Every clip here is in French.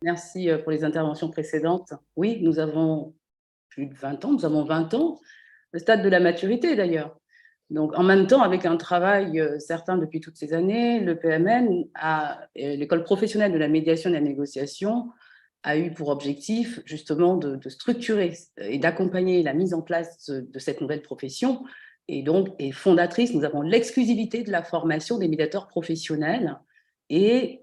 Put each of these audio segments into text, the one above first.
Merci pour les interventions précédentes. Oui, nous avons plus de 20 ans, nous avons 20 ans, le stade de la maturité d'ailleurs. Donc, en même temps, avec un travail certain depuis toutes ces années, le PMN, l'école professionnelle de la médiation et de la négociation, a eu pour objectif justement de structurer et d'accompagner la mise en place de cette nouvelle profession. Et donc, et fondatrice, nous avons l'exclusivité de la formation des médiateurs professionnels et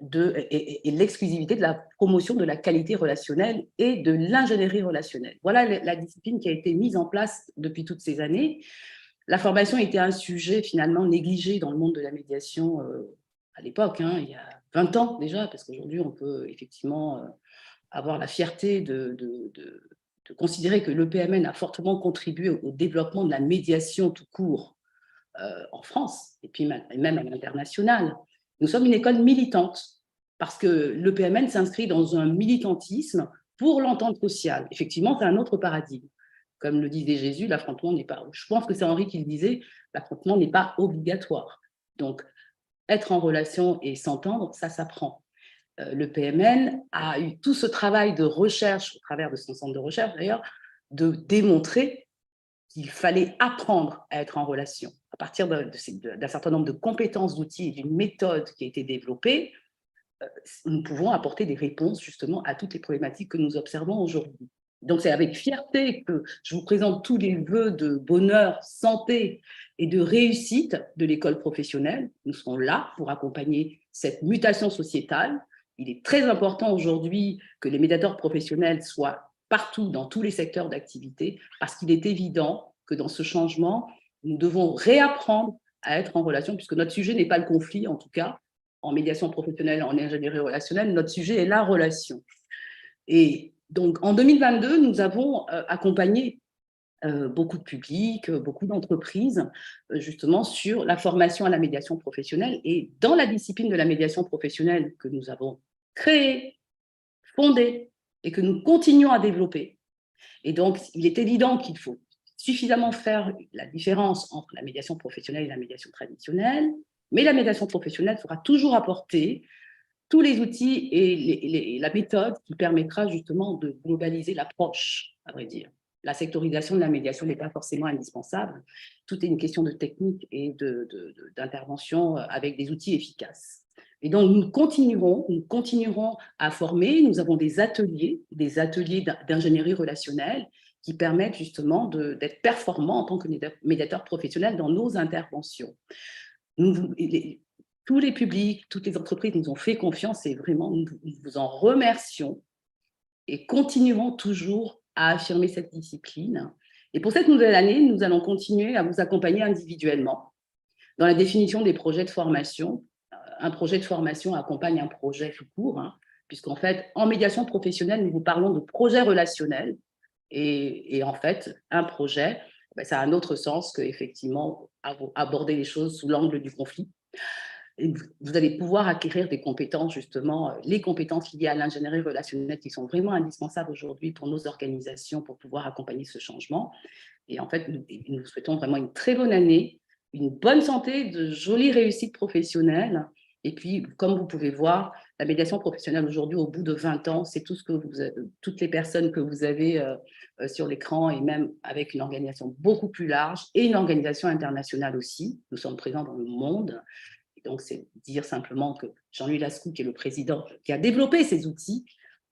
l'exclusivité de la promotion de la qualité relationnelle et de l'ingénierie relationnelle. Voilà la discipline qui a été mise en place depuis toutes ces années. La formation était un sujet finalement négligé dans le monde de la médiation à l'époque, il y a 20 ans déjà, parce qu'aujourd'hui, on peut effectivement avoir la fierté de considérer que l'EPMN a fortement contribué au développement de la médiation tout court en France, et puis même à l'international. Nous sommes une école militante, parce que l'EPMN s'inscrit dans un militantisme pour l'entente sociale. Effectivement, c'est un autre paradigme. Comme le disait Jésus, l'affrontement n'est pas... Je pense que c'est Henri qui le disait, l'affrontement n'est pas obligatoire. Donc, être en relation et s'entendre, ça s'apprend. Le PMN a eu tout ce travail de recherche, au travers de son centre de recherche d'ailleurs, de démontrer qu'il fallait apprendre à être en relation. À partir d'un certain nombre de compétences, d'outils et d'une méthode qui a été développée, nous pouvons apporter des réponses justement à toutes les problématiques que nous observons aujourd'hui. Donc c'est avec fierté que je vous présente tous les vœux de bonheur, santé et de réussite de l'école professionnelle. Nous serons là pour accompagner cette mutation sociétale. Il est très important aujourd'hui que les médiateurs professionnels soient partout dans tous les secteurs d'activité, parce qu'il est évident que dans ce changement, nous devons réapprendre à être en relation, puisque notre sujet n'est pas le conflit, en tout cas, en médiation professionnelle, en ingénierie relationnelle, notre sujet est la relation. Et donc, en 2022, nous avons accompagné beaucoup de publics, beaucoup d'entreprises, justement sur la formation à la médiation professionnelle. Et dans la discipline de la médiation professionnelle que nous avons créée, fondée et que nous continuons à développer. Et donc, il est évident qu'il faut suffisamment faire la différence entre la médiation professionnelle et la médiation traditionnelle, mais la médiation professionnelle sera toujours apporter tous les outils et la méthode qui permettra justement de globaliser l'approche, à vrai dire. La sectorisation de la médiation n'est pas forcément indispensable. Tout est une question de technique et d'intervention avec des outils efficaces. Et donc, nous continuerons à former. Nous avons des ateliers d'ingénierie relationnelle qui permettent justement d'être performants en tant que médiateurs professionnels dans nos interventions. Tous les publics, toutes les entreprises nous ont fait confiance et vraiment, nous vous en remercions et continuerons toujours à affirmer cette discipline. Et pour cette nouvelle année, nous allons continuer à vous accompagner individuellement dans la définition des projets de formation. Un projet de formation accompagne un projet tout court, puisqu'en fait, en médiation professionnelle, nous vous parlons de projet relationnel. Et en fait, un projet, ça a un autre sens qu'effectivement aborder les choses sous l'angle du conflit. Et vous allez pouvoir acquérir des compétences, justement, les compétences liées à l'ingénierie relationnelle qui sont vraiment indispensables aujourd'hui pour nos organisations pour pouvoir accompagner ce changement. Et en fait, nous souhaitons vraiment une très bonne année, une bonne santé, de jolies réussites professionnelles. Et puis, comme vous pouvez voir, la médiation professionnelle aujourd'hui, au bout de 20 ans, c'est tout ce que toutes les personnes que vous avez sur l'écran, et même avec une organisation beaucoup plus large et une organisation internationale aussi. Nous sommes présents dans le monde. Et donc, c'est dire simplement que Jean-Louis Lascaux, qui est le président, qui a développé ces outils,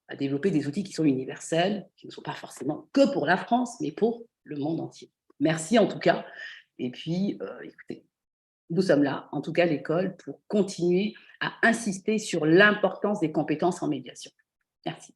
a développé des outils qui sont universels, qui ne sont pas forcément que pour la France, mais pour le monde entier. Merci en tout cas. Et puis, écoutez, nous sommes là, en tout cas l'école, pour continuer à insister sur l'importance des compétences en médiation. Merci.